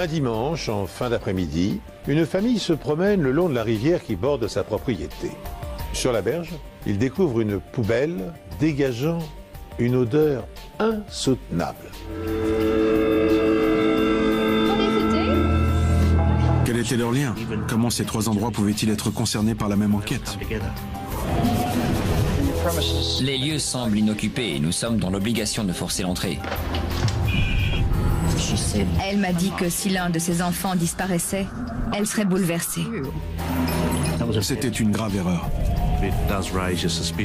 Un dimanche, en fin d'après-midi, une famille se promène le long de la rivière qui borde sa propriété. Sur la berge, ils découvrent une poubelle dégageant une odeur insoutenable. Quel était leur lien? Comment ces trois endroits pouvaient-ils être concernés par la même enquête? Les lieux semblent inoccupés et nous sommes dans l'obligation de forcer l'entrée. Elle m'a dit que si l'un de ses enfants disparaissait, elle serait bouleversée. C'était une grave erreur.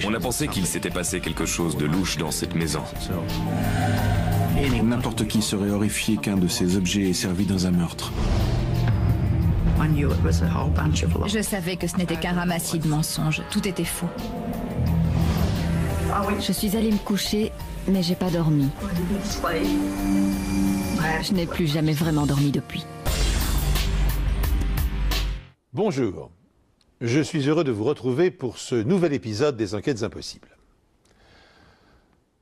On a pensé qu'il s'était passé quelque chose de louche dans cette maison. N'importe qui serait horrifié qu'un de ces objets ait servi dans un meurtre. Je savais que ce n'était qu'un ramassis de mensonges. Tout était faux. Je suis allée me coucher, mais j'ai pas dormi. Je n'ai plus jamais vraiment dormi depuis. Bonjour, je suis heureux de vous retrouver pour ce nouvel épisode des Enquêtes Impossibles.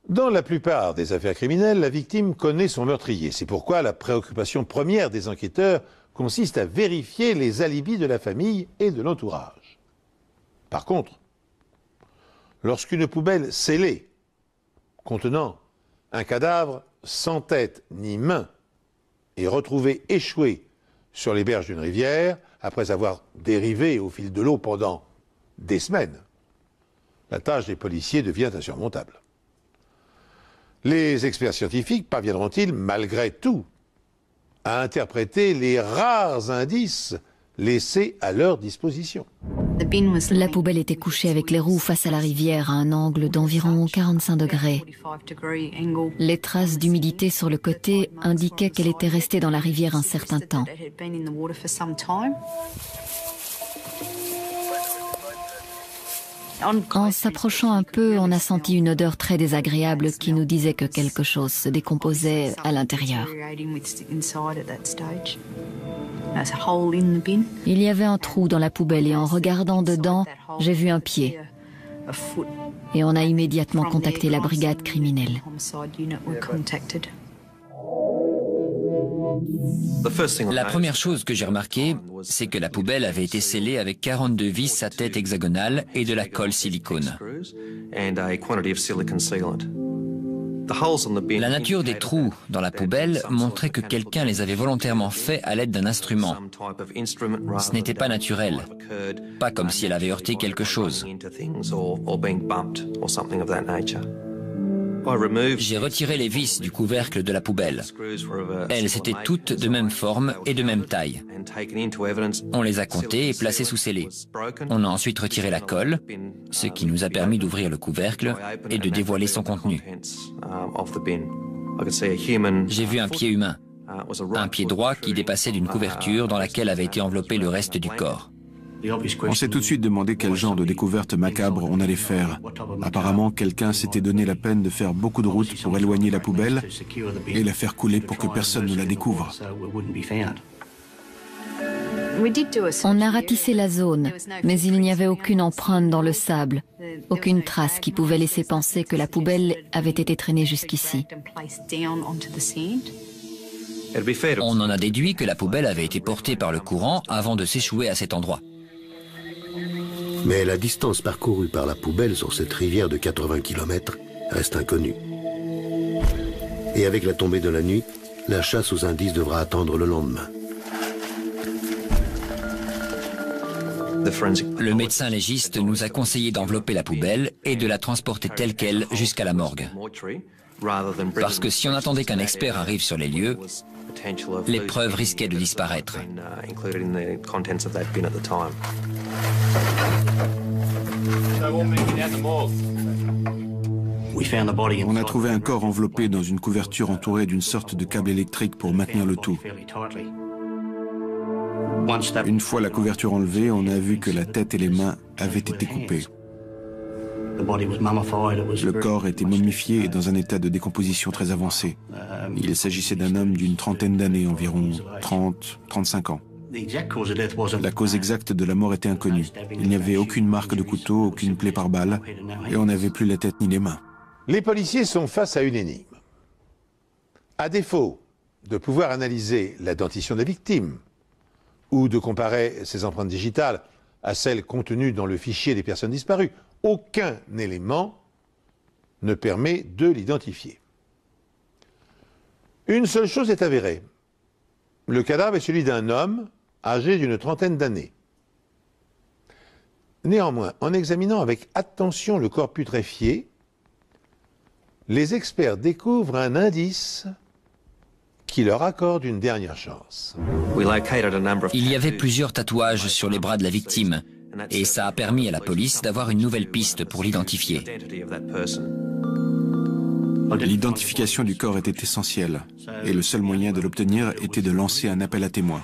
Dans la plupart des affaires criminelles, la victime connaît son meurtrier. C'est pourquoi la préoccupation première des enquêteurs consiste à vérifier les alibis de la famille et de l'entourage. Par contre, lorsqu'une poubelle scellée, contenant un cadavre sans tête ni main, est retrouvée échouée sur les berges d'une rivière, après avoir dérivé au fil de l'eau pendant des semaines, la tâche des policiers devient insurmontable. Les experts scientifiques parviendront-ils, malgré tout, à interpréter les rares indices laissés à leur disposition? La poubelle était couchée avec les roues face à la rivière à un angle d'environ 45 degrés. Les traces d'humidité sur le côté indiquaient qu'elle était restée dans la rivière un certain temps. En s'approchant un peu, on a senti une odeur très désagréable qui nous disait que quelque chose se décomposait à l'intérieur. Il y avait un trou dans la poubelle et en regardant dedans, j'ai vu un pied. Et on a immédiatement contacté la brigade criminelle. La première chose que j'ai remarquée, c'est que la poubelle avait été scellée avec 42 vis à tête hexagonale et de la colle silicone. La nature des trous dans la poubelle montrait que quelqu'un les avait volontairement faits à l'aide d'un instrument. Ce n'était pas naturel, pas comme si elle avait heurté quelque chose. J'ai retiré les vis du couvercle de la poubelle. Elles étaient toutes de même forme et de même taille. On les a comptées et placées sous scellé. On a ensuite retiré la colle, ce qui nous a permis d'ouvrir le couvercle et de dévoiler son contenu. J'ai vu un pied humain, un pied droit qui dépassait d'une couverture dans laquelle avait été enveloppé le reste du corps. On s'est tout de suite demandé quel genre de découverte macabre on allait faire. Apparemment, quelqu'un s'était donné la peine de faire beaucoup de route pour éloigner la poubelle et la faire couler pour que personne ne la découvre. On a ratissé la zone, mais il n'y avait aucune empreinte dans le sable, aucune trace qui pouvait laisser penser que la poubelle avait été traînée jusqu'ici. On en a déduit que la poubelle avait été portée par le courant avant de s'échouer à cet endroit. Mais la distance parcourue par la poubelle sur cette rivière de 80 km reste inconnue. Et avec la tombée de la nuit, la chasse aux indices devra attendre le lendemain. Le médecin légiste nous a conseillé d'envelopper la poubelle et de la transporter telle qu'elle jusqu'à la morgue. Parce que si on attendait qu'un expert arrive sur les lieux, les preuves risquaient de disparaître. On a trouvé un corps enveloppé dans une couverture entourée d'une sorte de câble électrique pour maintenir le tout. Une fois la couverture enlevée, on a vu que la tête et les mains avaient été coupées. Le corps était momifié et dans un état de décomposition très avancé. Il s'agissait d'un homme d'une trentaine d'années, environ 30-35 ans. La cause exacte de la mort était inconnue. Il n'y avait aucune marque de couteau, aucune plaie par balle, et on n'avait plus la tête ni les mains. Les policiers sont face à une énigme. À défaut de pouvoir analyser la dentition de la victime ou de comparer ses empreintes digitales à celles contenues dans le fichier des personnes disparues. Aucun élément ne permet de l'identifier. Une seule chose est avérée. Le cadavre est celui d'un homme âgé d'une trentaine d'années. Néanmoins, en examinant avec attention le corps putréfié, les experts découvrent un indice qui leur accorde une dernière chance. Il y avait plusieurs tatouages sur les bras de la victime, et ça a permis à la police d'avoir une nouvelle piste pour l'identifier. L'identification du corps était essentielle, et le seul moyen de l'obtenir était de lancer un appel à témoins.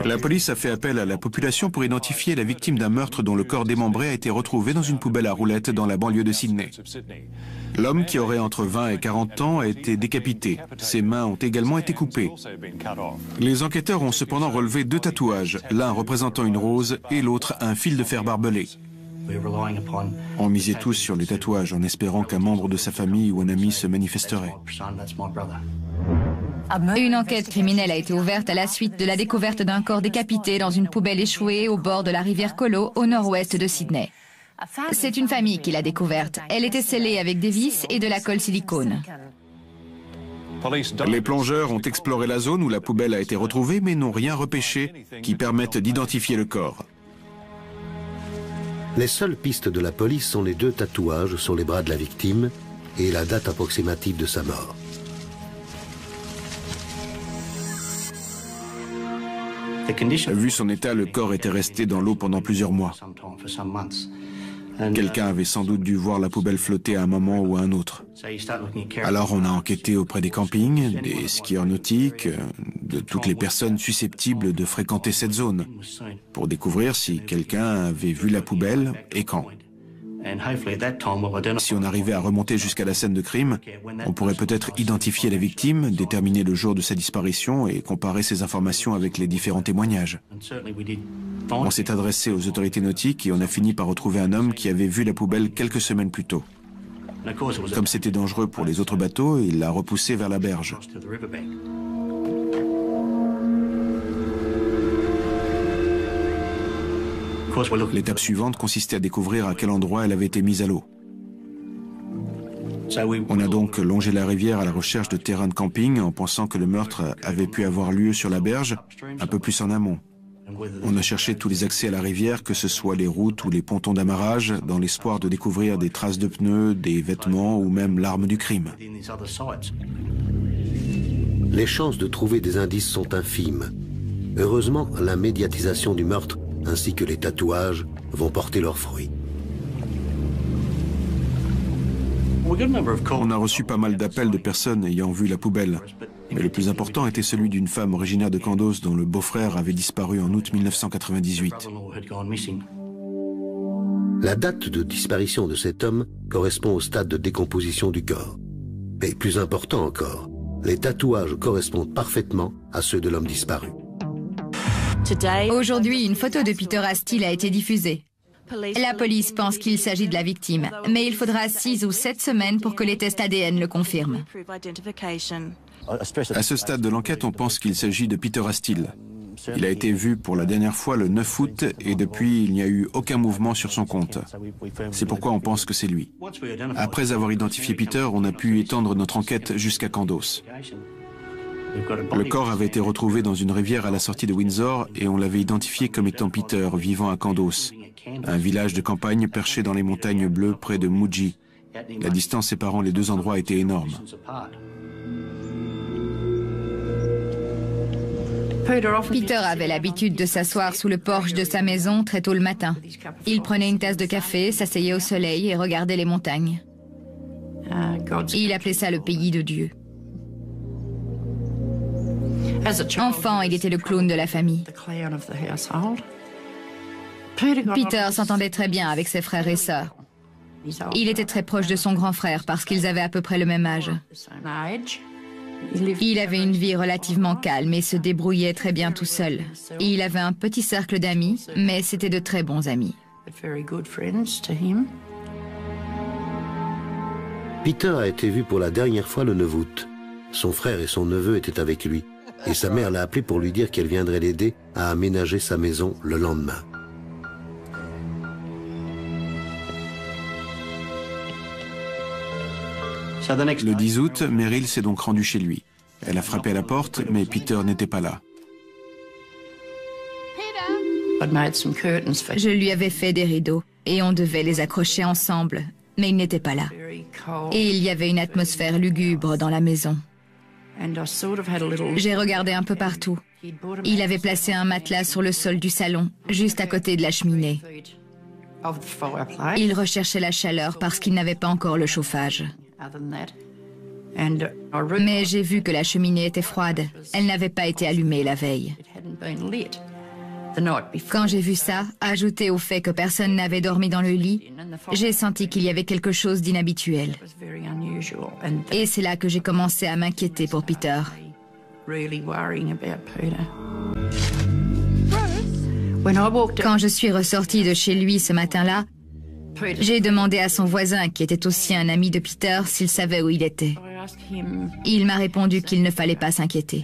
La police a fait appel à la population pour identifier la victime d'un meurtre dont le corps démembré a été retrouvé dans une poubelle à roulettes dans la banlieue de Sydney. L'homme, qui aurait entre 20 et 40 ans, a été décapité. Ses mains ont également été coupées. Les enquêteurs ont cependant relevé 2 tatouages, l'un représentant une rose et l'autre un fil de fer barbelé. On misait tous sur les tatouages en espérant qu'un membre de sa famille ou un ami se manifesterait. Une enquête criminelle a été ouverte à la suite de la découverte d'un corps décapité dans une poubelle échouée au bord de la rivière Colo, au nord-ouest de Sydney. C'est une famille qui l'a découverte. Elle était scellée avec des vis et de la colle silicone. Les plongeurs ont exploré la zone où la poubelle a été retrouvée, mais n'ont rien repêché qui permette d'identifier le corps. Les seules pistes de la police sont les 2 tatouages sur les bras de la victime et la date approximative de sa mort. Vu son état, le corps était resté dans l'eau pendant plusieurs mois. Quelqu'un avait sans doute dû voir la poubelle flotter à un moment ou à un autre. Alors on a enquêté auprès des campings, des skieurs nautiques, de toutes les personnes susceptibles de fréquenter cette zone, pour découvrir si quelqu'un avait vu la poubelle et quand. Si on arrivait à remonter jusqu'à la scène de crime, on pourrait peut-être identifier la victime, déterminer le jour de sa disparition et comparer ces informations avec les différents témoignages. On s'est adressé aux autorités nautiques et on a fini par retrouver un homme qui avait vu la poubelle quelques semaines plus tôt. Comme c'était dangereux pour les autres bateaux, il l'a repoussé vers la berge. L'étape suivante consistait à découvrir à quel endroit elle avait été mise à l'eau. On a donc longé la rivière à la recherche de terrains de camping en pensant que le meurtre avait pu avoir lieu sur la berge, un peu plus en amont. On a cherché tous les accès à la rivière, que ce soit les routes ou les pontons d'amarrage, dans l'espoir de découvrir des traces de pneus, des vêtements ou même l'arme du crime. Les chances de trouver des indices sont infimes. Heureusement, la médiatisation du meurtre ainsi que les tatouages vont porter leurs fruits. On a reçu pas mal d'appels de personnes ayant vu la poubelle, mais le plus important était celui d'une femme originaire de Kandos dont le beau-frère avait disparu en août 1998. La date de disparition de cet homme correspond au stade de décomposition du corps. Mais plus important encore, les tatouages correspondent parfaitement à ceux de l'homme disparu. Aujourd'hui, une photo de Peter Astill a été diffusée. La police pense qu'il s'agit de la victime, mais il faudra 6 ou 7 semaines pour que les tests ADN le confirment. À ce stade de l'enquête, on pense qu'il s'agit de Peter Astill. Il a été vu pour la dernière fois le 9 août et depuis, il n'y a eu aucun mouvement sur son compte. C'est pourquoi on pense que c'est lui. Après avoir identifié Peter, on a pu étendre notre enquête jusqu'à Kandos. Le corps avait été retrouvé dans une rivière à la sortie de Windsor et on l'avait identifié comme étant Peter, vivant à Kandos, un village de campagne perché dans les montagnes bleues près de Muji. La distance séparant les 2 endroits était énorme. Peter avait l'habitude de s'asseoir sous le porche de sa maison très tôt le matin. Il prenait une tasse de café, s'asseyait au soleil et regardait les montagnes. Il appelait ça le pays de Dieu. Enfant, il était le clown de la famille. Peter s'entendait très bien avec ses frères et sœurs. Il était très proche de son grand frère parce qu'ils avaient à peu près le même âge. Il avait une vie relativement calme et se débrouillait très bien tout seul. Il avait un petit cercle d'amis, mais c'était de très bons amis. Peter a été vu pour la dernière fois le 9 août. Son frère et son neveu étaient avec lui, et sa mère l'a appelé pour lui dire qu'elle viendrait l'aider à aménager sa maison le lendemain. Le 10 août, Meryl s'est donc rendue chez lui. Elle a frappé à la porte, mais Peter n'était pas là. Je lui avais fait des rideaux et on devait les accrocher ensemble, mais il n'était pas là. Et il y avait une atmosphère lugubre dans la maison. J'ai regardé un peu partout. Il avait placé un matelas sur le sol du salon, juste à côté de la cheminée. Il recherchait la chaleur parce qu'il n'avait pas encore le chauffage. Mais j'ai vu que la cheminée était froide. Elle n'avait pas été allumée la veille. Quand j'ai vu ça, ajouté au fait que personne n'avait dormi dans le lit, j'ai senti qu'il y avait quelque chose d'inhabituel. Et c'est là que j'ai commencé à m'inquiéter pour Peter. Quand je suis ressortie de chez lui ce matin-là, j'ai demandé à son voisin, qui était aussi un ami de Peter, s'il savait où il était. Il m'a répondu qu'il ne fallait pas s'inquiéter,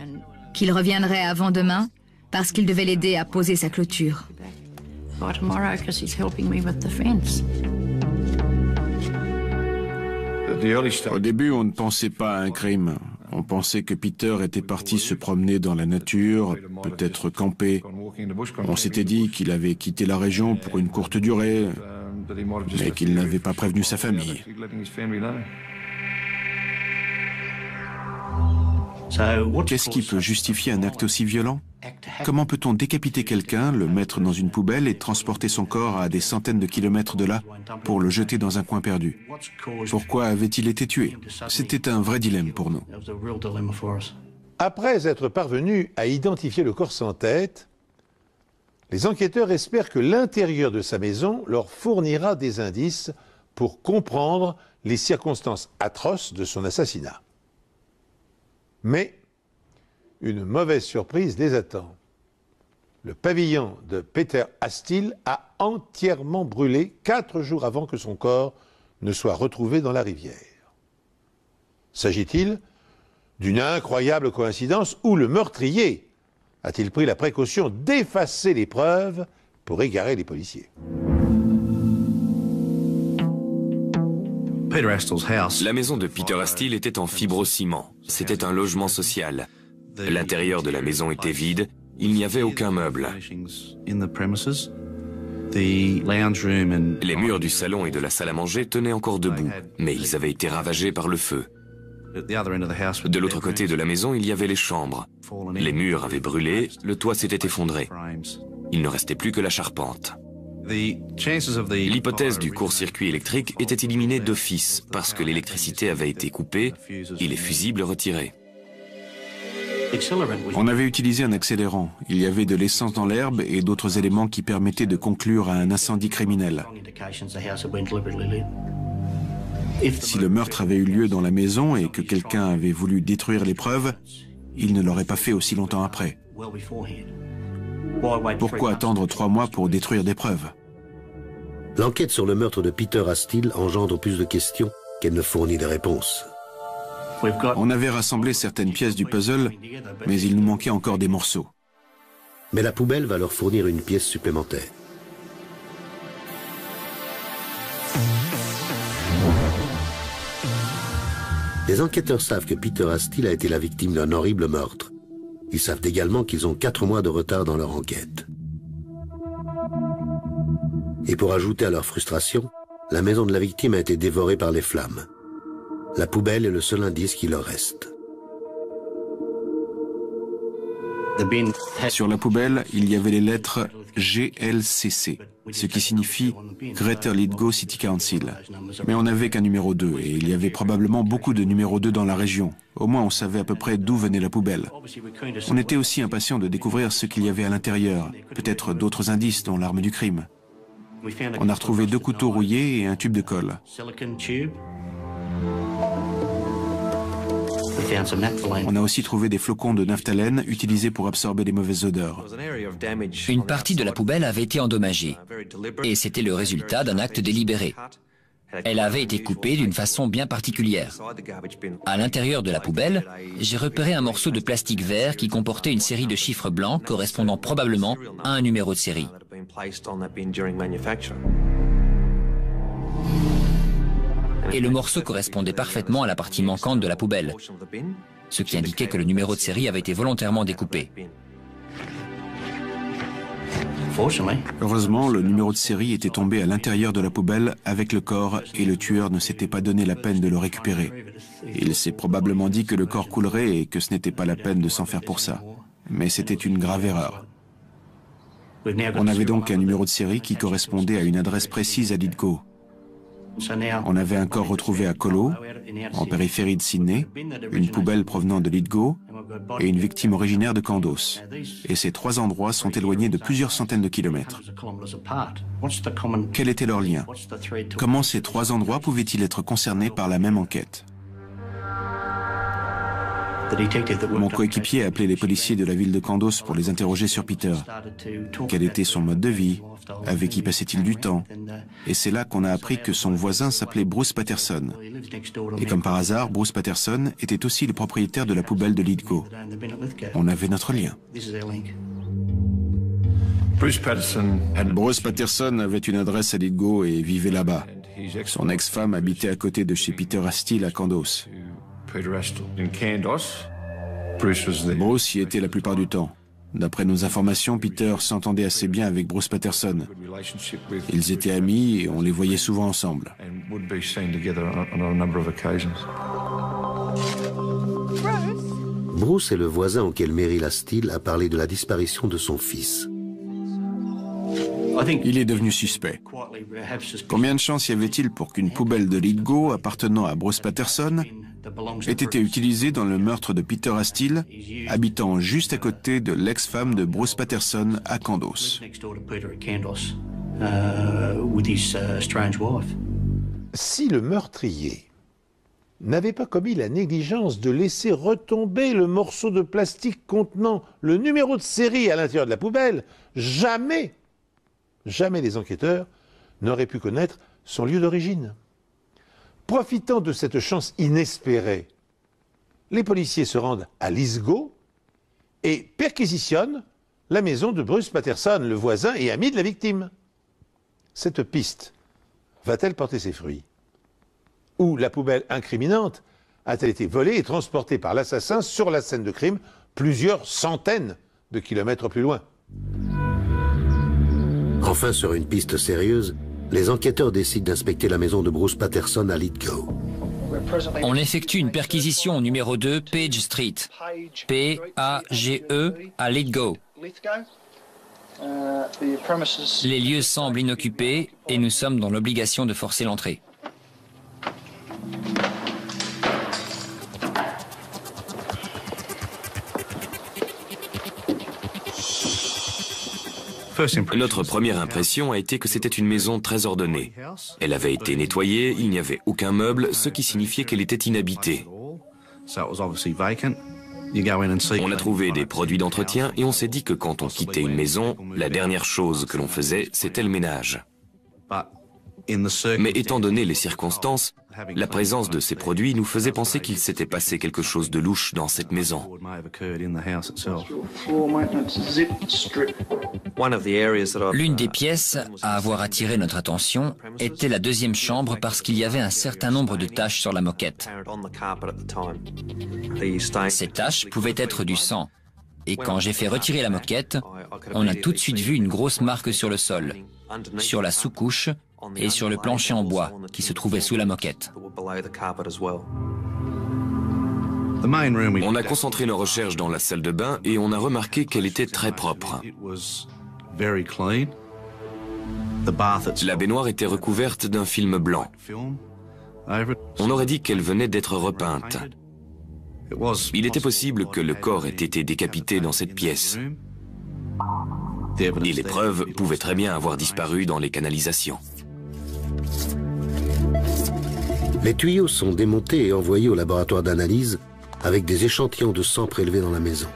qu'il reviendrait avant demain parce qu'il devait l'aider à poser sa clôture. Au début, on ne pensait pas à un crime. On pensait que Peter était parti se promener dans la nature, peut-être camper. On s'était dit qu'il avait quitté la région pour une courte durée, mais qu'il n'avait pas prévenu sa famille. Qu'est-ce qui peut justifier un acte aussi violent? Comment peut-on décapiter quelqu'un, le mettre dans une poubelle et transporter son corps à des centaines de kilomètres de là pour le jeter dans un coin perdu? Pourquoi avait-il été tué? C'était un vrai dilemme pour nous. Après être parvenus à identifier le corps sans tête, les enquêteurs espèrent que l'intérieur de sa maison leur fournira des indices pour comprendre les circonstances atroces de son assassinat. Mais une mauvaise surprise les attend. Le pavillon de Peter Astill a entièrement brûlé 4 jours avant que son corps ne soit retrouvé dans la rivière. S'agit-il d'une incroyable coïncidence où le meurtrier a-t-il pris la précaution d'effacer les preuves pour égarer les policiers? La maison de Peter Astill était en fibrociment. C'était un logement social. L'intérieur de la maison était vide, il n'y avait aucun meuble. Les murs du salon et de la salle à manger tenaient encore debout, mais ils avaient été ravagés par le feu. De l'autre côté de la maison, il y avait les chambres. Les murs avaient brûlé, le toit s'était effondré. Il ne restait plus que la charpente. L'hypothèse du court-circuit électrique était éliminée d'office parce que l'électricité avait été coupée et les fusibles retirés. On avait utilisé un accélérant. Il y avait de l'essence dans l'herbe et d'autres éléments qui permettaient de conclure à un incendie criminel. Si le meurtre avait eu lieu dans la maison et que quelqu'un avait voulu détruire les preuves, il ne l'aurait pas fait aussi longtemps après. Pourquoi attendre 3 mois pour détruire des preuves? L'enquête sur le meurtre de Peter Astill engendre plus de questions qu'elle ne fournit de réponses. On avait rassemblé certaines pièces du puzzle, mais il nous manquait encore des morceaux. Mais la poubelle va leur fournir une pièce supplémentaire. Les enquêteurs savent que Peter Astill a été la victime d'un horrible meurtre. Ils savent également qu'ils ont 4 mois de retard dans leur enquête. Et pour ajouter à leur frustration, la maison de la victime a été dévorée par les flammes. La poubelle est le seul indice qui leur reste. Sur la poubelle, il y avait les lettres GLCC, ce qui signifie Greater Lithgow City Council. Mais on n'avait qu'un numéro 2 et il y avait probablement beaucoup de numéros 2 dans la région. Au moins on savait à peu près d'où venait la poubelle. On était aussi impatients de découvrir ce qu'il y avait à l'intérieur, peut-être d'autres indices dont l'arme du crime. On a retrouvé 2 couteaux rouillés et un tube de colle. On a aussi trouvé des flocons de naphtalène utilisés pour absorber les mauvaises odeurs. Une partie de la poubelle avait été endommagée, et c'était le résultat d'un acte délibéré. Elle avait été coupée d'une façon bien particulière. À l'intérieur de la poubelle, j'ai repéré un morceau de plastique vert qui comportait une série de chiffres blancs correspondant probablement à un numéro de série. Et le morceau correspondait parfaitement à la partie manquante de la poubelle, ce qui indiquait que le numéro de série avait été volontairement découpé. Heureusement, le numéro de série était tombé à l'intérieur de la poubelle avec le corps et le tueur ne s'était pas donné la peine de le récupérer. Il s'est probablement dit que le corps coulerait et que ce n'était pas la peine de s'en faire pour ça. Mais c'était une grave erreur. On avait donc un numéro de série qui correspondait à une adresse précise à Lithgow. On avait un corps retrouvé à Colo, en périphérie de Sydney, une poubelle provenant de Lithgow et une victime originaire de Kandos. Et ces trois endroits sont éloignés de plusieurs centaines de kilomètres. Quel était leur lien? Comment ces trois endroits pouvaient-ils être concernés par la même enquête? Mon coéquipier a appelé les policiers de la ville de Kandos pour les interroger sur Peter. Quel était son mode de vie? Avec qui passait-il du temps? Et c'est là qu'on a appris que son voisin s'appelait Bruce Patterson. Et comme par hasard, Bruce Patterson était aussi le propriétaire de la poubelle de Lithgow. On avait notre lien. Bruce Patterson avait une adresse à Lithgow et vivait là-bas. Son ex-femme habitait à côté de chez Peter Astle à Kandos. Bruce y était la plupart du temps. D'après nos informations, Peter s'entendait assez bien avec Bruce Patterson. Ils étaient amis et on les voyait souvent ensemble. Bruce est le voisin auquel Meryl Astle a parlé de la disparition de son fils. Il est devenu suspect. Combien de chances y avait-il pour qu'une poubelle de Lithgow appartenant à Bruce Patterson ait été utilisée dans le meurtre de Peter Astle, habitant juste à côté de l'ex-femme de Bruce Patterson à Kandos? Si le meurtrier n'avait pas commis la négligence de laisser retomber le morceau de plastique contenant le numéro de série à l'intérieur de la poubelle, jamais les enquêteurs n'auraient pu connaître son lieu d'origine. Profitant de cette chance inespérée, les policiers se rendent à Lithgow et perquisitionnent la maison de Bruce Patterson, le voisin et ami de la victime. Cette piste va-t-elle porter ses fruits? Ou la poubelle incriminante a-t-elle été volée et transportée par l'assassin sur la scène de crime plusieurs centaines de kilomètres plus loin? Enfin, sur une piste sérieuse, les enquêteurs décident d'inspecter la maison de Bruce Patterson à Lithgow. On effectue une perquisition au numéro 2 Page Street, P-A-G-E, à Lithgow. Les lieux semblent inoccupés et nous sommes dans l'obligation de forcer l'entrée. Notre première impression a été que c'était une maison très ordonnée. Elle avait été nettoyée, il n'y avait aucun meuble, ce qui signifiait qu'elle était inhabitée. On a trouvé des produits d'entretien et on s'est dit que quand on quittait une maison, la dernière chose que l'on faisait, c'était le ménage. Mais étant donné les circonstances, la présence de ces produits nous faisait penser qu'il s'était passé quelque chose de louche dans cette maison. L'une des pièces à avoir attiré notre attention était la deuxième chambre parce qu'il y avait un certain nombre de taches sur la moquette. Ces taches pouvaient être du sang. Et quand j'ai fait retirer la moquette, on a tout de suite vu une grosse marque sur le sol, sur la sous-couche et sur le plancher en bois qui se trouvait sous la moquette. On a concentré nos recherches dans la salle de bain et on a remarqué qu'elle était très propre. La baignoire était recouverte d'un film blanc. On aurait dit qu'elle venait d'être repeinte. Il était possible que le corps ait été décapité dans cette pièce. Et les preuves pouvaient très bien avoir disparu dans les canalisations. Les tuyaux sont démontés et envoyés au laboratoire d'analyse avec des échantillons de sang prélevés dans la maison.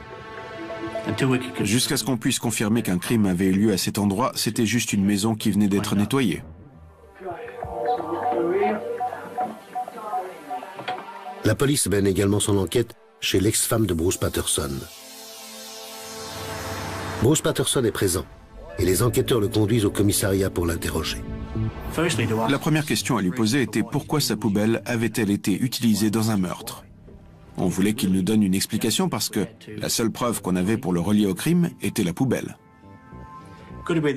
Jusqu'à ce qu'on puisse confirmer qu'un crime avait eu lieu à cet endroit, c'était juste une maison qui venait d'être nettoyée. La police mène également son enquête chez l'ex-femme de Bruce Patterson. Bruce Patterson est présent et les enquêteurs le conduisent au commissariat pour l'interroger. La première question à lui poser était pourquoi sa poubelle avait-elle été utilisée dans un meurtre. On voulait qu'il nous donne une explication parce que la seule preuve qu'on avait pour le relier au crime était la poubelle.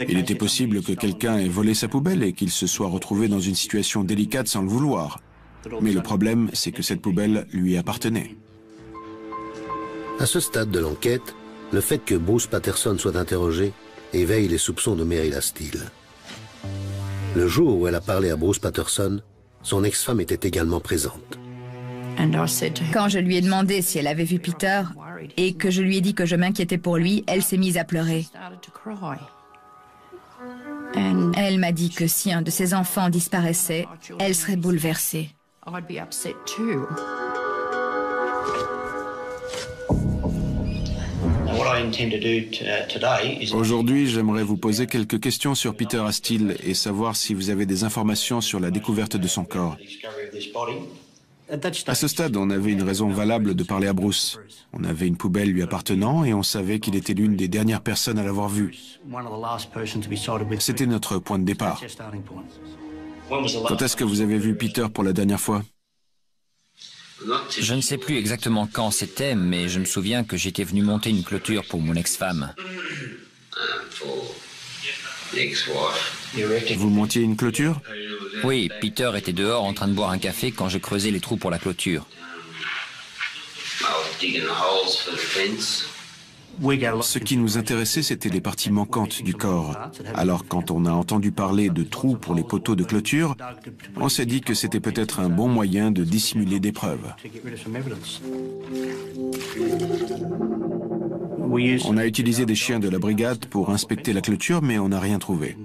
Il était possible que quelqu'un ait volé sa poubelle et qu'il se soit retrouvé dans une situation délicate sans le vouloir. Mais le problème, c'est que cette poubelle lui appartenait. À ce stade de l'enquête, le fait que Bruce Patterson soit interrogé éveille les soupçons de Meryl Steele. Le jour où elle a parlé à Bruce Patterson, son ex-femme était également présente. Quand je lui ai demandé si elle avait vu Peter et que je lui ai dit que je m'inquiétais pour lui, elle s'est mise à pleurer. Elle m'a dit que si un de ses enfants disparaissait, elle serait bouleversée. Aujourd'hui, j'aimerais vous poser quelques questions sur Peter Steele et savoir si vous avez des informations sur la découverte de son corps. À ce stade, on avait une raison valable de parler à Bruce. On avait une poubelle lui appartenant et on savait qu'il était l'une des dernières personnes à l'avoir vue. C'était notre point de départ. Quand est-ce que vous avez vu Peter pour la dernière fois? Je ne sais plus exactement quand c'était, mais je me souviens que j'étais venu monter une clôture pour mon ex-femme. Vous montiez une clôture? Oui, Peter était dehors en train de boire un café quand je creusais les trous pour la clôture. Ce qui nous intéressait, c'était les parties manquantes du corps. Alors, quand on a entendu parler de trous pour les poteaux de clôture, on s'est dit que c'était peut-être un bon moyen de dissimuler des preuves. On a utilisé des chiens de la brigade pour inspecter la clôture, mais on n'a rien trouvé.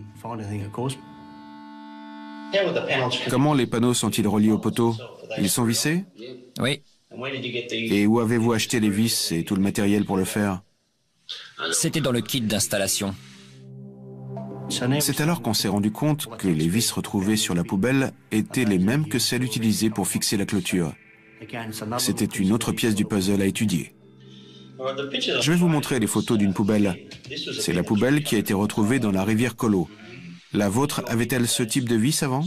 Comment les panneaux sont-ils reliés aux poteaux? Ils sont vissés? Oui. Et où avez-vous acheté les vis et tout le matériel pour le faire? C'était dans le kit d'installation. C'est alors qu'on s'est rendu compte que les vis retrouvées sur la poubelle étaient les mêmes que celles utilisées pour fixer la clôture. C'était une autre pièce du puzzle à étudier. Je vais vous montrer les photos d'une poubelle. C'est la poubelle qui a été retrouvée dans la rivière Colo. La vôtre avait-elle ce type de vis avant?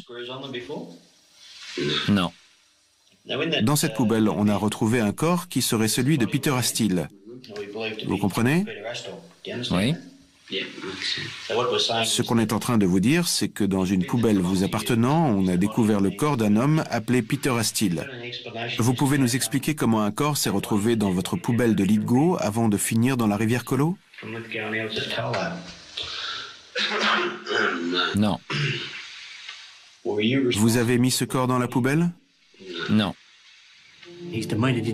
Non. Dans cette poubelle, on a retrouvé un corps qui serait celui de Peter Steele. Vous comprenez? Oui. Ce qu'on est en train de vous dire, c'est que dans une poubelle vous appartenant, on a découvert le corps d'un homme appelé Peter Steele. Vous pouvez nous expliquer comment un corps s'est retrouvé dans votre poubelle de Lithgow avant de finir dans la rivière Colo? Non. Vous avez mis ce corps dans la poubelle? Non.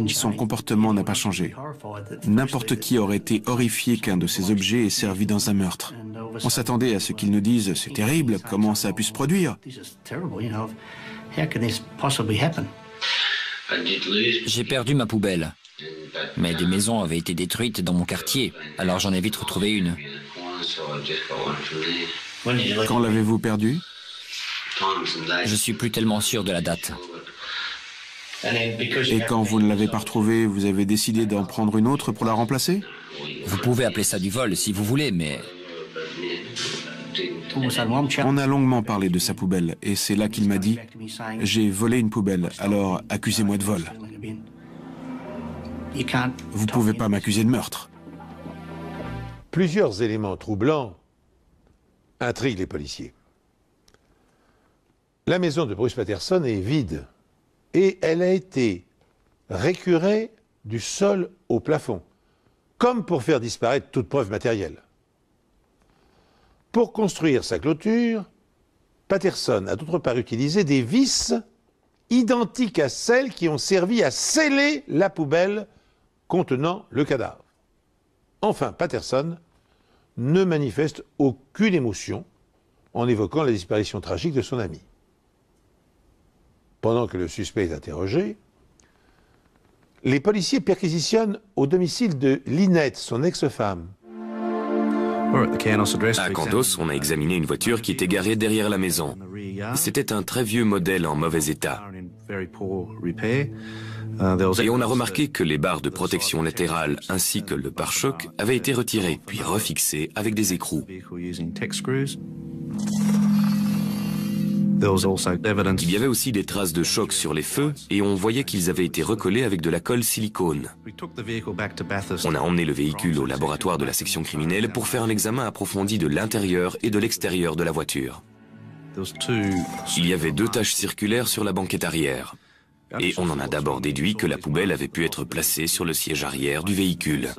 Son comportement n'a pas changé. N'importe qui aurait été horrifié qu'un de ces objets ait servi dans un meurtre. On s'attendait à ce qu'il nous dise « C'est terrible, comment ça a pu se produire ?» J'ai perdu ma poubelle. Mais des maisons avaient été détruites dans mon quartier, alors j'en ai vite retrouvé une. Quand l'avez-vous perdue? Je suis plus tellement sûr de la date. Et quand vous ne l'avez pas retrouvée, vous avez décidé d'en prendre une autre pour la remplacer? Vous pouvez appeler ça du vol si vous voulez, mais... On a longuement parlé de sa poubelle, et c'est là qu'il m'a dit « J'ai volé une poubelle, alors accusez-moi de vol. Vous pouvez pas m'accuser de meurtre. » Plusieurs éléments troublants intriguent les policiers. La maison de Bruce Patterson est vide et elle a été récurée du sol au plafond, comme pour faire disparaître toute preuve matérielle. Pour construire sa clôture, Patterson a d'autre part utilisé des vis identiques à celles qui ont servi à sceller la poubelle contenant le cadavre. Enfin, Patterson ne manifeste aucune émotion en évoquant la disparition tragique de son ami. Pendant que le suspect est interrogé, les policiers perquisitionnent au domicile de Lynette, son ex-femme. À Candos, on a examiné une voiture qui était garée derrière la maison. C'était un très vieux modèle en mauvais état. Et on a remarqué que les barres de protection latérales ainsi que le pare-choc avaient été retirés, puis refixés avec des écrous. Il y avait aussi des traces de choc sur les feux et on voyait qu'ils avaient été recollés avec de la colle silicone. On a emmené le véhicule au laboratoire de la section criminelle pour faire un examen approfondi de l'intérieur et de l'extérieur de la voiture. Il y avait 2 taches circulaires sur la banquette arrière. Et on en a d'abord déduit que la poubelle avait pu être placée sur le siège arrière du véhicule.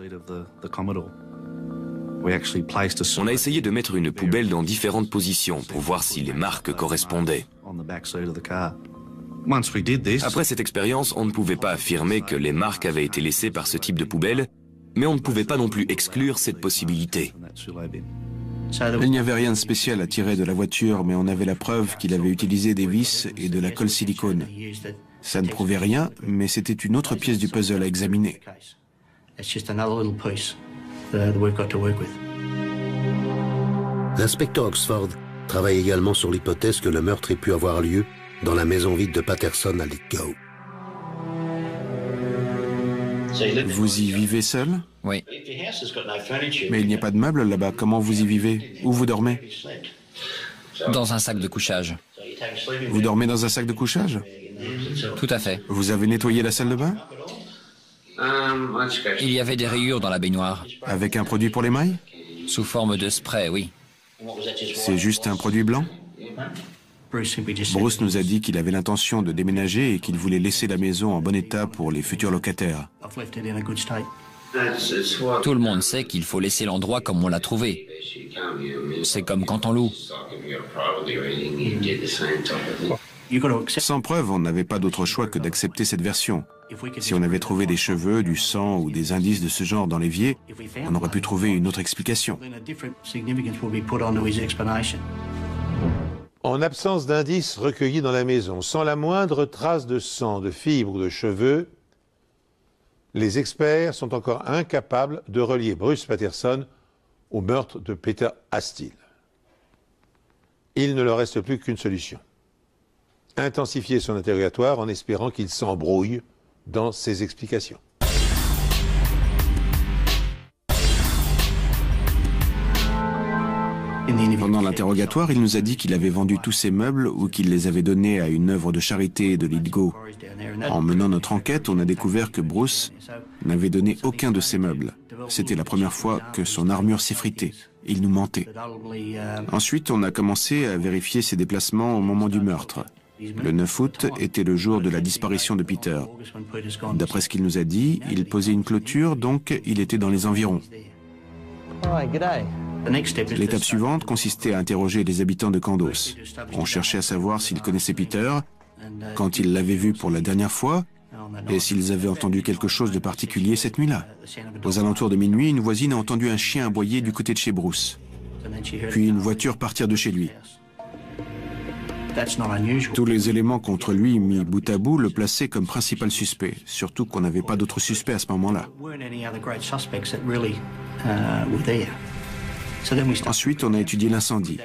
On a essayé de mettre une poubelle dans différentes positions pour voir si les marques correspondaient. Après cette expérience, on ne pouvait pas affirmer que les marques avaient été laissées par ce type de poubelle, mais on ne pouvait pas non plus exclure cette possibilité. Il n'y avait rien de spécial à tirer de la voiture, mais on avait la preuve qu'il avait utilisé des vis et de la colle silicone. Ça ne prouvait rien, mais c'était une autre pièce du puzzle à examiner. L'inspecteur Oxford travaille également sur l'hypothèse que le meurtre ait pu avoir lieu dans la maison vide de Patterson à Lithgow. Vous y vivez seul? Oui. Mais il n'y a pas de meubles là-bas. Comment vous y vivez? Où vous dormez? Dans un sac de couchage. Vous dormez dans un sac de couchage? Tout à fait. Vous avez nettoyé la salle de bain? Il y avait des rayures dans la baignoire. Avec un produit pour les mailles? Sous forme de spray, oui. C'est juste un produit blanc? Bruce nous a dit qu'il avait l'intention de déménager et qu'il voulait laisser la maison en bon état pour les futurs locataires. Tout le monde sait qu'il faut laisser l'endroit comme on l'a trouvé. C'est comme quand on loue. Sans preuve, on n'avait pas d'autre choix que d'accepter cette version. Si on avait trouvé des cheveux, du sang ou des indices de ce genre dans l'évier, on aurait pu trouver une autre explication. En absence d'indices recueillis dans la maison, sans la moindre trace de sang, de fibres ou de cheveux, les experts sont encore incapables de relier Bruce Patterson au meurtre de Peter Astill. Il ne leur reste plus qu'une solution. Intensifier son interrogatoire en espérant qu'il s'embrouille dans ses explications. Pendant l'interrogatoire, il nous a dit qu'il avait vendu tous ses meubles ou qu'il les avait donnés à une œuvre de charité de Lithgow. En menant notre enquête, on a découvert que Bruce n'avait donné aucun de ses meubles. C'était la première fois que son armure s'effritait. Il nous mentait. Ensuite, on a commencé à vérifier ses déplacements au moment du meurtre. Le 9 août était le jour de la disparition de Peter. D'après ce qu'il nous a dit, il posait une clôture, donc il était dans les environs. L'étape suivante consistait à interroger les habitants de Candos. On cherchait à savoir s'ils connaissaient Peter, quand ils l'avaient vu pour la dernière fois, et s'ils avaient entendu quelque chose de particulier cette nuit-là. Aux alentours de minuit, une voisine a entendu un chien aboyer du côté de chez Bruce, puis une voiture partir de chez lui. Tous les éléments contre lui mis bout à bout le plaçaient comme principal suspect, surtout qu'on n'avait pas d'autres suspects à ce moment-là. Ensuite, on a étudié l'incendie.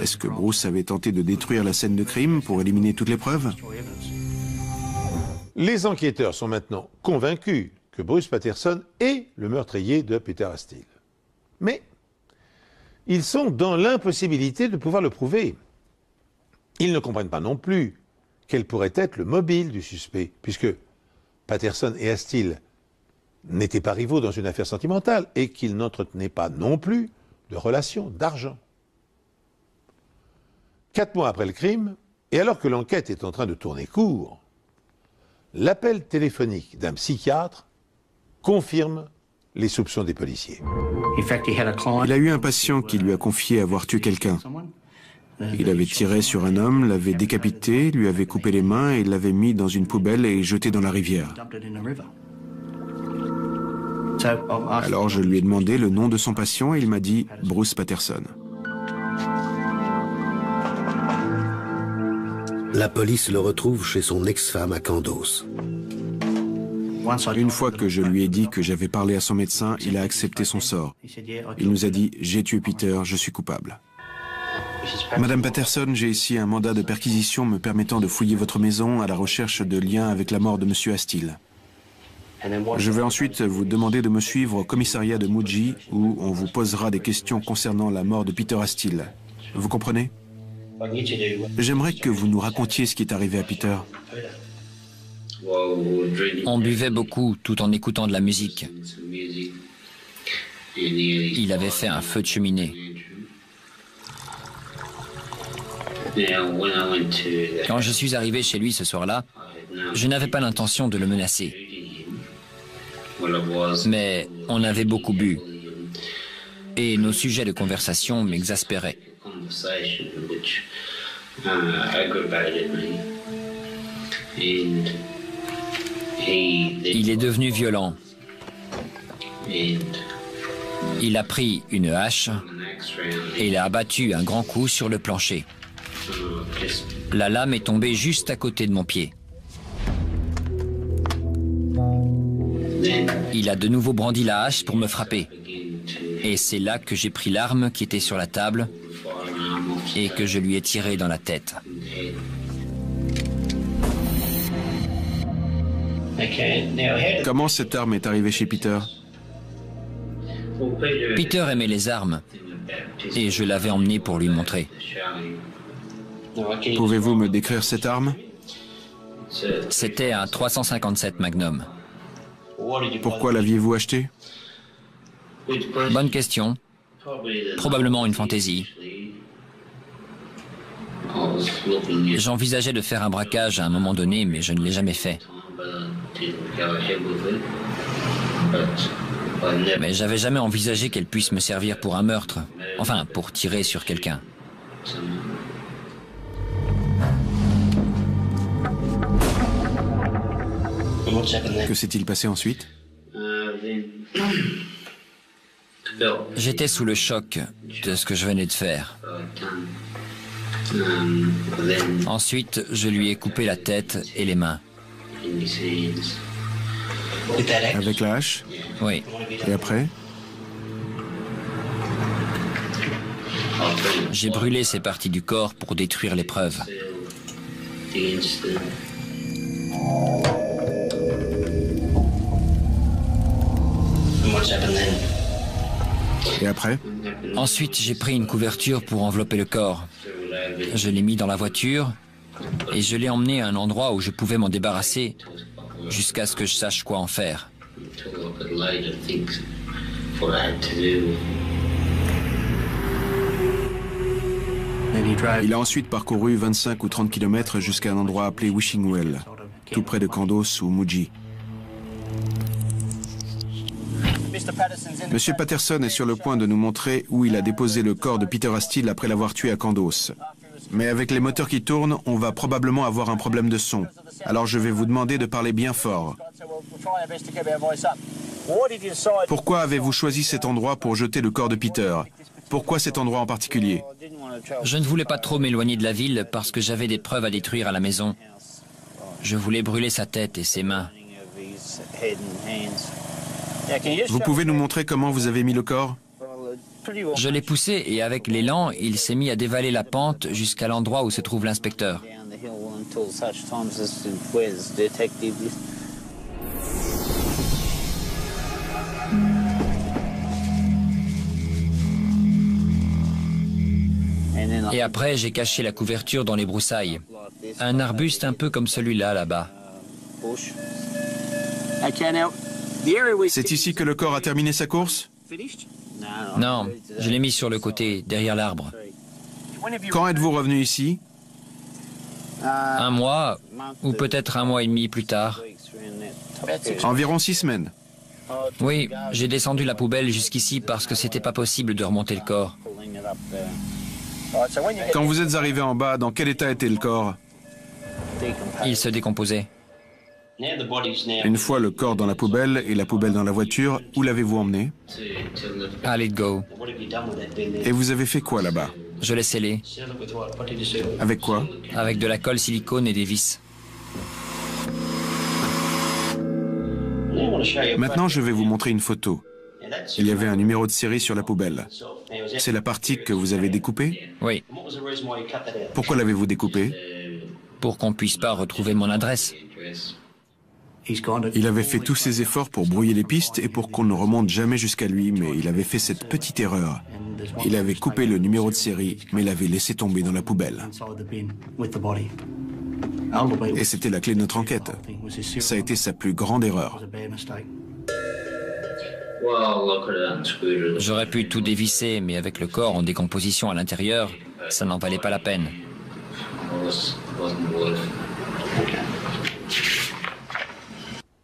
Est-ce que Bruce avait tenté de détruire la scène de crime pour éliminer toutes les preuves? Les enquêteurs sont maintenant convaincus que Bruce Patterson est le meurtrier de Peter Astill. Mais ils sont dans l'impossibilité de pouvoir le prouver. Ils ne comprennent pas non plus quel pourrait être le mobile du suspect, puisque Patterson et Astill n'étaient pas rivaux dans une affaire sentimentale et qu'ils n'entretenaient pas non plus de relations d'argent. 4 mois après le crime, et alors que l'enquête est en train de tourner court, l'appel téléphonique d'un psychiatre confirme les soupçons des policiers. Il a eu un patient qui lui a confié avoir tué quelqu'un. Il avait tiré sur un homme, l'avait décapité, lui avait coupé les mains et l'avait mis dans une poubelle et jeté dans la rivière. Alors je lui ai demandé le nom de son patient et il m'a dit Bruce Patterson. La police le retrouve chez son ex-femme à Candos. Une fois que je lui ai dit que j'avais parlé à son médecin, il a accepté son sort. Il nous a dit « J'ai tué Peter, je suis coupable ». Madame Patterson, j'ai ici un mandat de perquisition me permettant de fouiller votre maison à la recherche de liens avec la mort de Monsieur Astill. Je vais ensuite vous demander de me suivre au commissariat de Mudgee où on vous posera des questions concernant la mort de Peter Astill. Vous comprenez? J'aimerais que vous nous racontiez ce qui est arrivé à Peter. On buvait beaucoup tout en écoutant de la musique. Il avait fait un feu de cheminée. Quand je suis arrivé chez lui ce soir-là, je n'avais pas l'intention de le menacer. Mais on avait beaucoup bu. Et nos sujets de conversation m'exaspéraient. Il est devenu violent. Il a pris une hache et il a abattu un grand coup sur le plancher. La lame est tombée juste à côté de mon pied. Il a de nouveau brandi la hache pour me frapper. Et c'est là que j'ai pris l'arme qui était sur la table et que je lui ai tiré dans la tête. Comment cette arme est arrivée chez Peter? Peter aimait les armes et je l'avais emmené pour lui montrer. Pouvez-vous me décrire cette arme? C'était un 357 Magnum. Pourquoi l'aviez-vous acheté? Bonne question. Probablement une fantaisie. J'envisageais de faire un braquage à un moment donné, mais je ne l'ai jamais fait. Mais j'avais jamais envisagé qu'elle puisse me servir pour un meurtre. Enfin, pour tirer sur quelqu'un. Que s'est-il passé ensuite? J'étais sous le choc de ce que je venais de faire. Ensuite, je lui ai coupé la tête et les mains. Avec la hache? Oui. Et après? J'ai brûlé ces parties du corps pour détruire les preuves. Et après? Ensuite, j'ai pris une couverture pour envelopper le corps. Je l'ai mis dans la voiture et je l'ai emmené à un endroit où je pouvais m'en débarrasser jusqu'à ce que je sache quoi en faire. Il a ensuite parcouru 25 ou 30 km jusqu'à un endroit appelé Wishing Well, tout près de Kandos ou Mudgee. Monsieur Patterson est sur le point de nous montrer où il a déposé le corps de Peter Astill après l'avoir tué à Kandos. Mais avec les moteurs qui tournent, on va probablement avoir un problème de son. Alors je vais vous demander de parler bien fort. Pourquoi avez-vous choisi cet endroit pour jeter le corps de Peter? Pourquoi cet endroit en particulier? Je ne voulais pas trop m'éloigner de la ville parce que j'avais des preuves à détruire à la maison. Je voulais brûler sa tête et ses mains. Vous pouvez nous montrer comment vous avez mis le corps? Je l'ai poussé et avec l'élan, il s'est mis à dévaler la pente jusqu'à l'endroit où se trouve l'inspecteur. Et après, j'ai caché la couverture dans les broussailles. Un arbuste un peu comme celui-là, là-bas. C'est ici que le corps a terminé sa course? Non, je l'ai mis sur le côté, derrière l'arbre. Quand êtes-vous revenu ici? Un mois, ou peut-être un mois et demi plus tard. Environ 6 semaines. Oui, j'ai descendu la poubelle jusqu'ici parce que c'était pas possible de remonter le corps. Quand vous êtes arrivé en bas, dans quel état était le corps? Il se décomposait. Une fois le corps dans la poubelle et la poubelle dans la voiture, où l'avez-vous emmené? À Let Go. Et vous avez fait quoi là-bas? Je l'ai scellé. Avec quoi? Avec de la colle silicone et des vis. Maintenant, je vais vous montrer une photo. Il y avait un numéro de série sur la poubelle. C'est la partie que vous avez découpée? Oui, Pourquoi l'avez-vous découpée? pour qu'on puisse pas retrouver mon adresse. Il avait fait tous ses efforts pour brouiller les pistes et pour qu'on ne remonte jamais jusqu'à lui, mais il avait fait cette petite erreur. Il avait coupé le numéro de série, mais l'avait laissé tomber dans la poubelle. Et c'était la clé de notre enquête. Ça a été sa plus grande erreur. J'aurais pu tout dévisser, mais avec le corps en décomposition à l'intérieur, ça n'en valait pas la peine.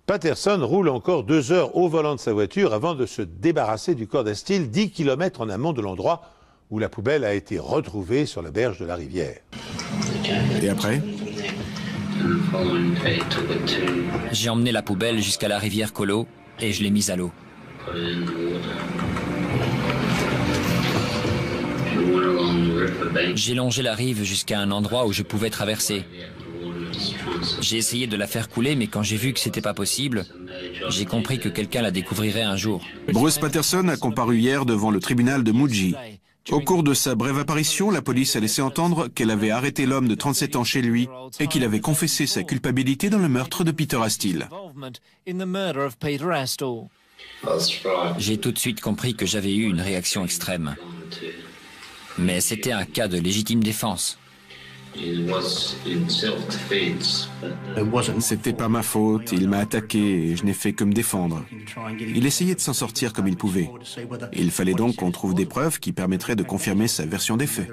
Patterson roule encore 2 heures au volant de sa voiture avant de se débarrasser du corps d'Astille 10 km en amont de l'endroit où la poubelle a été retrouvée sur la berge de la rivière. Et après? J'ai emmené la poubelle jusqu'à la rivière Colo et je l'ai mise à l'eau. J'ai longé la rive jusqu'à un endroit où je pouvais traverser. J'ai essayé de la faire couler, mais quand j'ai vu que c'était pas possible, j'ai compris que quelqu'un la découvrirait un jour. Bruce Patterson a comparu hier devant le tribunal de Mudgee. Au cours de sa brève apparition, la police a laissé entendre qu'elle avait arrêté l'homme de 37 ans chez lui et qu'il avait confessé sa culpabilité dans le meurtre de Peter Astille. J'ai tout de suite compris que j'avais eu une réaction extrême. Mais c'était un cas de légitime défense. C'était pas ma faute, il m'a attaqué et je n'ai fait que me défendre. Il essayait de s'en sortir comme il pouvait. Il fallait donc qu'on trouve des preuves qui permettraient de confirmer sa version des faits.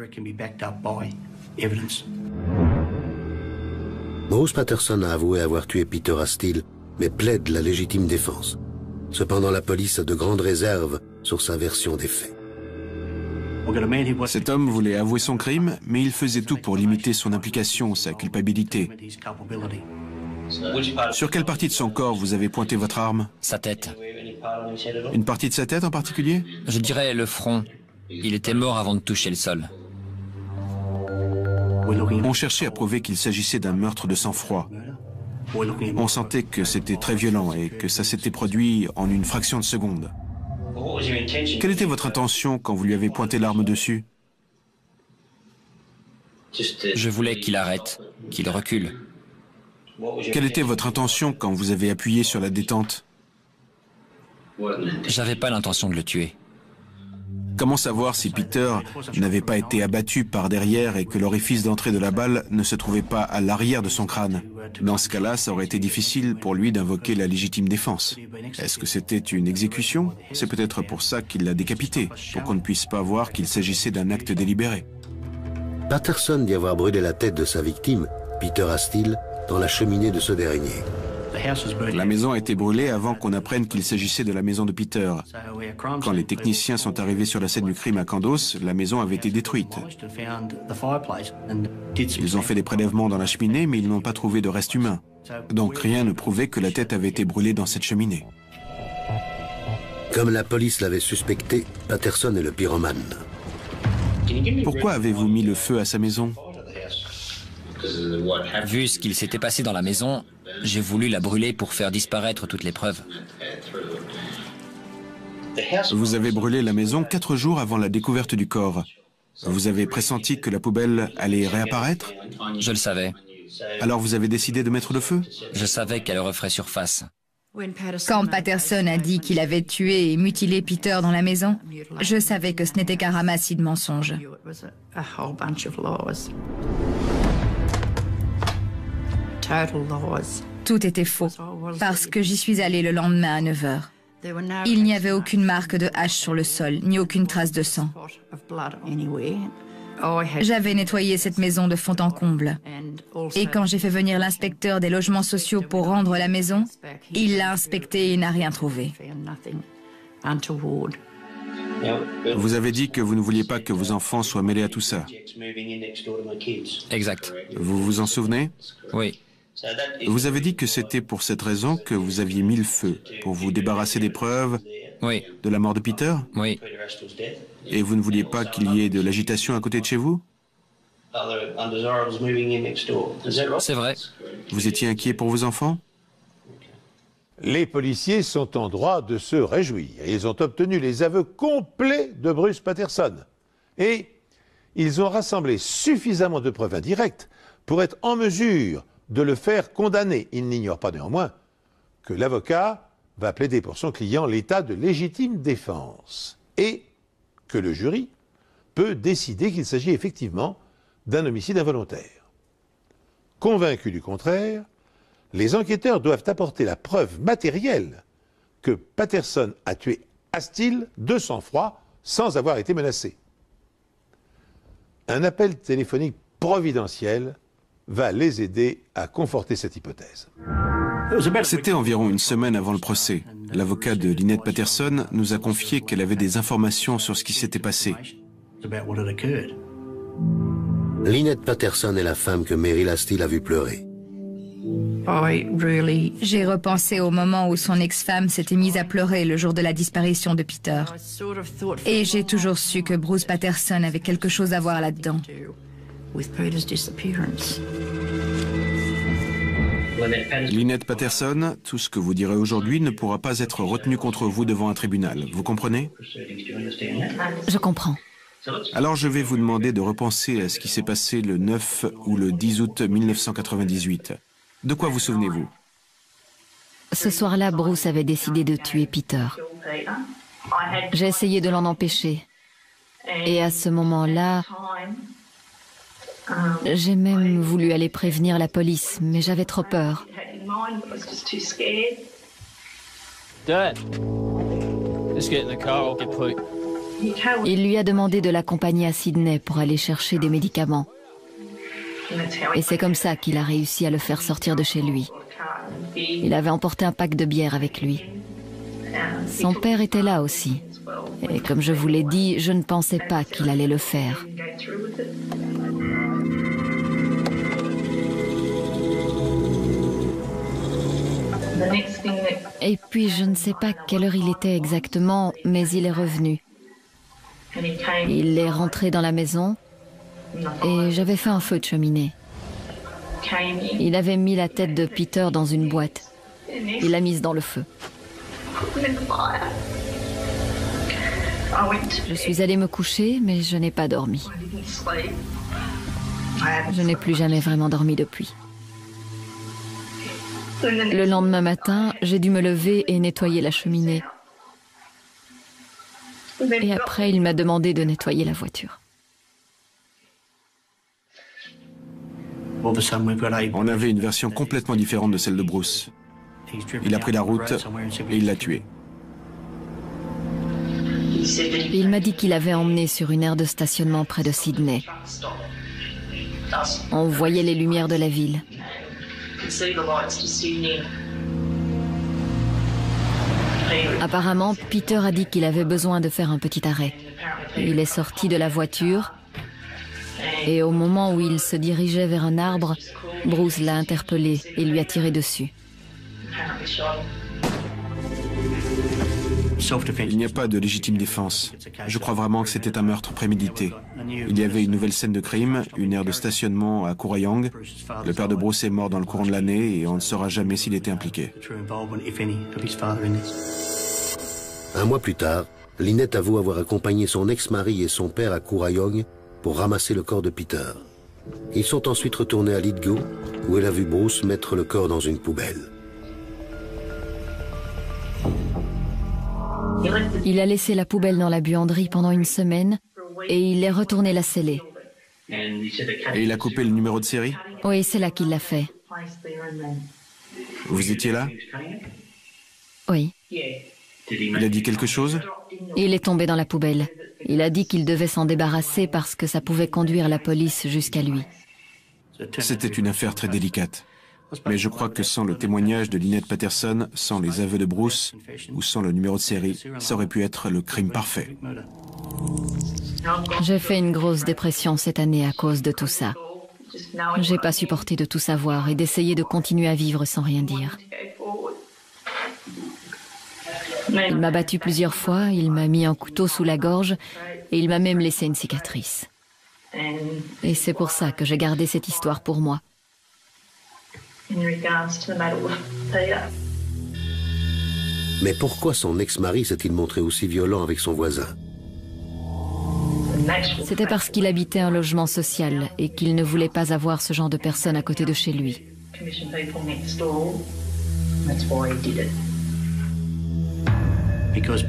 Bruce Patterson a avoué avoir tué Peter Astille, mais plaide la légitime défense. Cependant, la police a de grandes réserves sur sa version des faits. Cet homme voulait avouer son crime, mais il faisait tout pour limiter son implication, sa culpabilité. Sur quelle partie de son corps vous avez pointé votre arme? Sa tête. Une partie de sa tête en particulier? Je dirais le front. Il était mort avant de toucher le sol. On cherchait à prouver qu'il s'agissait d'un meurtre de sang-froid. On sentait que c'était très violent et que ça s'était produit en une fraction de seconde. Quelle était votre intention quand vous lui avez pointé l'arme dessus? Je voulais qu'il arrête, qu'il recule. Quelle était votre intention quand vous avez appuyé sur la détente? J'avais pas l'intention de le tuer. Comment savoir si Peter n'avait pas été abattu par derrière et que l'orifice d'entrée de la balle ne se trouvait pas à l'arrière de son crâne? Dans ce cas-là, ça aurait été difficile pour lui d'invoquer la légitime défense. Est-ce que c'était une exécution? C'est peut-être pour ça qu'il l'a décapité, pour qu'on ne puisse pas voir qu'il s'agissait d'un acte délibéré. Patterson dit avoir brûlé la tête de sa victime, Peter Astille, dans la cheminée de ce dernier. La maison a été brûlée avant qu'on apprenne qu'il s'agissait de la maison de Peter. Quand les techniciens sont arrivés sur la scène du crime à Candos, la maison avait été détruite. Ils ont fait des prélèvements dans la cheminée, mais ils n'ont pas trouvé de restes humains. Donc rien ne prouvait que la tête avait été brûlée dans cette cheminée. Comme la police l'avait suspecté, Patterson est le pyromane. Pourquoi avez-vous mis le feu à sa maison? Vu ce qu'il s'était passé dans la maison, j'ai voulu la brûler pour faire disparaître toutes les preuves. Vous avez brûlé la maison 4 jours avant la découverte du corps. Vous avez pressenti que la poubelle allait réapparaître? Je le savais. Alors vous avez décidé de mettre le feu? Je savais qu'elle referait surface. Quand Patterson a dit qu'il avait tué et mutilé Peter dans la maison, je savais que ce n'était qu'un ramassis de mensonges. Tout était faux, parce que j'y suis allée le lendemain à 9 h. Il n'y avait aucune marque de hache sur le sol, ni aucune trace de sang. J'avais nettoyé cette maison de fond en comble. Et quand j'ai fait venir l'inspecteur des logements sociaux pour rendre la maison, il l'a inspectée et n'a rien trouvé. Vous avez dit que vous ne vouliez pas que vos enfants soient mêlés à tout ça. Exact. Vous vous en souvenez? Oui. Vous avez dit que c'était pour cette raison que vous aviez mis le feu, pour vous débarrasser des preuves Oui. de la mort de Peter? Oui. Et vous ne vouliez pas qu'il y ait de l'agitation à côté de chez vous? C'est vrai. Vous étiez inquiet pour vos enfants? Les policiers sont en droit de se réjouir. Ils ont obtenu les aveux complets de Bruce Patterson. Et ils ont rassemblé suffisamment de preuves indirectes pour être en mesure de le faire condamner. Ils n'ignorent pas néanmoins que l'avocat va plaider pour son client l'état de légitime défense et que le jury peut décider qu'il s'agit effectivement d'un homicide involontaire. Convaincus du contraire, les enquêteurs doivent apporter la preuve matérielle que Patterson a tué Astill de sang-froid sans avoir été menacé. Un appel téléphonique providentiel va les aider à conforter cette hypothèse. C'était environ une semaine avant le procès. L'avocat de Lynette Patterson nous a confié qu'elle avait des informations sur ce qui s'était passé. Lynette Patterson est la femme que Meryl Astill a vue pleurer. J'ai repensé au moment où son ex-femme s'était mise à pleurer le jour de la disparition de Peter. Et j'ai toujours su que Bruce Patterson avait quelque chose à voir là-dedans. Lynette Patterson, tout ce que vous direz aujourd'hui ne pourra pas être retenu contre vous devant un tribunal. Vous comprenez? Je comprends. Alors je vais vous demander de repenser à ce qui s'est passé le 9 ou le 10 août 1998. De quoi vous souvenez-vous? Ce soir-là, Bruce avait décidé de tuer Peter. J'ai essayé de l'en empêcher. Et à ce moment-là, j'ai même voulu aller prévenir la police, mais j'avais trop peur. Il lui a demandé de l'accompagner à Sydney pour aller chercher des médicaments. Et c'est comme ça qu'il a réussi à le faire sortir de chez lui. Il avait emporté un pack de bière avec lui. Son père était là aussi. Et comme je vous l'ai dit, je ne pensais pas qu'il allait le faire. Et puis je ne sais pas quelle heure il était exactement, mais il est revenu. Il est rentré dans la maison et j'avais fait un feu de cheminée. Il avait mis la tête de Peter dans une boîte. Il l'a mise dans le feu. Je suis allée me coucher, mais je n'ai pas dormi. Je n'ai plus jamais vraiment dormi depuis. Le lendemain matin, j'ai dû me lever et nettoyer la cheminée. Et après, il m'a demandé de nettoyer la voiture. On avait une version complètement différente de celle de Bruce. Il a pris la route et il l'a tué. Il m'a dit qu'il avait emmené sur une aire de stationnement près de Sydney. On voyait les lumières de la ville. Apparemment, Peter a dit qu'il avait besoin de faire un petit arrêt. Il est sorti de la voiture et au moment où il se dirigeait vers un arbre, Bruce l'a interpellé et lui a tiré dessus. Il n'y a pas de légitime défense. Je crois vraiment que c'était un meurtre prémédité. Il y avait une nouvelle scène de crime, une aire de stationnement à Currayong. Le père de Bruce est mort dans le courant de l'année et on ne saura jamais s'il était impliqué. Un mois plus tard, Lynette avoue avoir accompagné son ex-mari et son père à Currayong pour ramasser le corps de Peter. Ils sont ensuite retournés à Lithgow, où elle a vu Bruce mettre le corps dans une poubelle. Il a laissé la poubelle dans la buanderie pendant une semaine et il est retourné la sceller. Et il a coupé le numéro de série? Oui, c'est là qu'il l'a fait. Vous étiez là? Oui. Il a dit quelque chose? Il est tombé dans la poubelle. Il a dit qu'il devait s'en débarrasser parce que ça pouvait conduire la police jusqu'à lui. C'était une affaire très délicate. Mais je crois que sans le témoignage de Lynette Patterson, sans les aveux de Bruce ou sans le numéro de série, ça aurait pu être le crime parfait. J'ai fait une grosse dépression cette année à cause de tout ça. J'ai pas supporté de tout savoir et d'essayer de continuer à vivre sans rien dire. Il m'a battu plusieurs fois, il m'a mis un couteau sous la gorge et il m'a même laissé une cicatrice. Et c'est pour ça que j'ai gardé cette histoire pour moi. Mais pourquoi son ex-mari s'est-il montré aussi violent avec son voisin? C'était parce qu'il habitait un logement social et qu'il ne voulait pas avoir ce genre de personnes à côté de chez lui.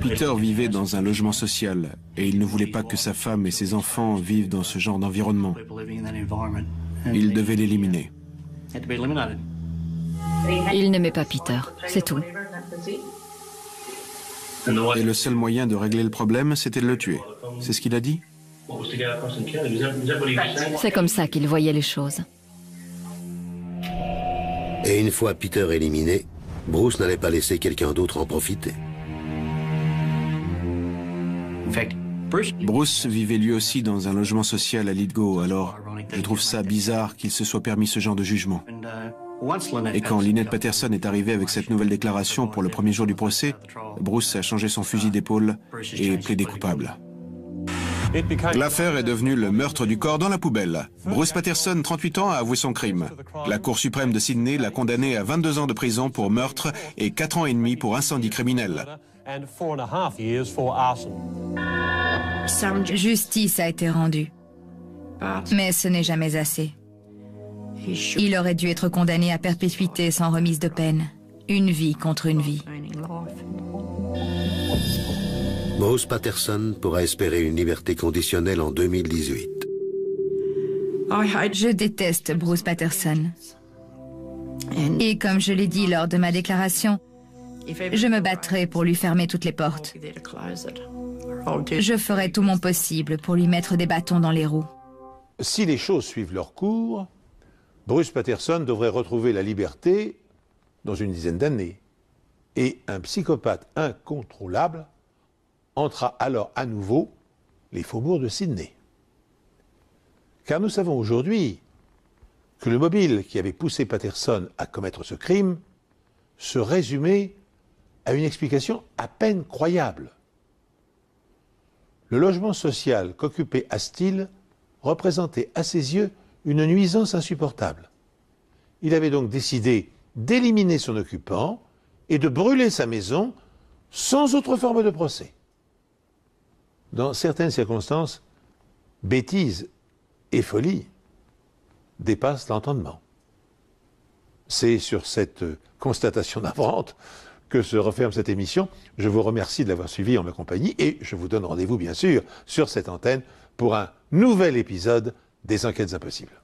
Peter vivait dans un logement social et il ne voulait pas que sa femme et ses enfants vivent dans ce genre d'environnement. Il devait l'éliminer. Il n'aimait pas Peter, c'est tout. Et le seul moyen de régler le problème, c'était de le tuer. C'est ce qu'il a dit? C'est comme ça qu'il voyait les choses. Et une fois Peter éliminé, Bruce n'allait pas laisser quelqu'un d'autre en profiter. Bruce vivait lui aussi dans un logement social à Lithgow, alors je trouve ça bizarre qu'il se soit permis ce genre de jugement. Et quand Lynette Patterson est arrivée avec cette nouvelle déclaration pour le premier jour du procès, Bruce a changé son fusil d'épaule et plaidé coupable. L'affaire est devenue le meurtre du corps dans la poubelle. Bruce Patterson, 38 ans, a avoué son crime. La Cour suprême de Sydney l'a condamné à 22 ans de prison pour meurtre et 4 ans et demi pour incendie criminel. Justice a été rendue. Mais ce n'est jamais assez. Il aurait dû être condamné à perpétuité sans remise de peine. Une vie contre une vie. Bruce Patterson pourra espérer une liberté conditionnelle en 2018. Je déteste Bruce Patterson. Et comme je l'ai dit lors de ma déclaration, je me battrai pour lui fermer toutes les portes. Je ferai tout mon possible pour lui mettre des bâtons dans les roues. Si les choses suivent leur cours, Bruce Patterson devrait retrouver la liberté dans une dizaine d'années. Et un psychopathe incontrôlable entrera alors à nouveau les faubourgs de Sydney. Car nous savons aujourd'hui que le mobile qui avait poussé Patterson à commettre ce crime se résumait à une explication à peine croyable. Le logement social qu'occupait Astill représentait à ses yeux une nuisance insupportable. Il avait donc décidé d'éliminer son occupant et de brûler sa maison sans autre forme de procès. Dans certaines circonstances, bêtise et folie dépassent l'entendement. C'est sur cette constatation navrante que se referme cette émission. Je vous remercie de l'avoir suivi en ma compagnie et je vous donne rendez-vous bien sûr sur cette antenne pour un nouvel épisode des Enquêtes Impossibles.